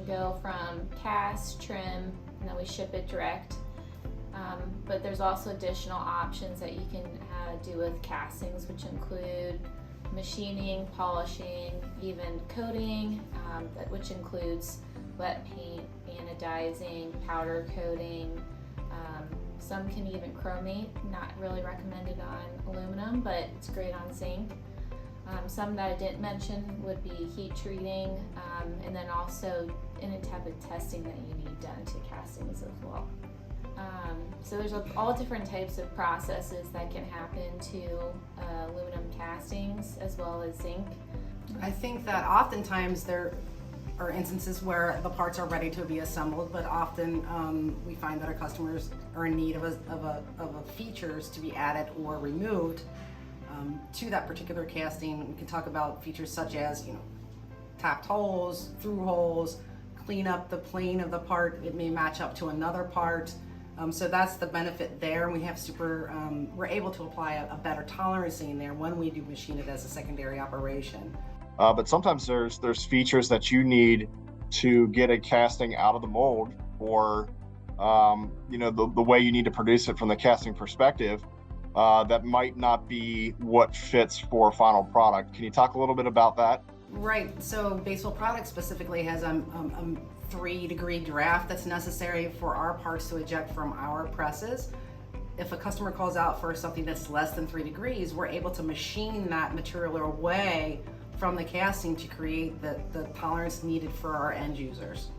can go from cast, trim, and then we ship it direct. But there's also additional options that you can do with castings, which include machining, polishing, even coating, which includes wet paint, anodizing, powder coating. Some can even chromate, not really recommended on aluminum, but it's great on zinc. Some that I didn't mention would be heat treating, and then also any type of testing that you need done to castings as well. So there's all different types of processes that can happen to aluminum castings as well as zinc. I think that oftentimes there are instances where the parts are ready to be assembled, but often we find that our customers are in need of a features to be added or removed to that particular casting. We can talk about features such as, tapped holes, through holes, clean up the plane of the part. It may match up to another part. So that's the benefit there. We have we're able to apply a better tolerancing there when we do machine it as a secondary operation. But sometimes there's features that you need to get a casting out of the mold, or the way you need to produce it from the casting perspective, that might not be what fits for a final product. Can you talk a little bit about that? Right. So Batesville Products specifically has a 3-degree draft that's necessary for our parts to eject from our presses. If a customer calls out for something that's less than 3 degrees, we're able to machine that material away from the casting to create the tolerance needed for our end users.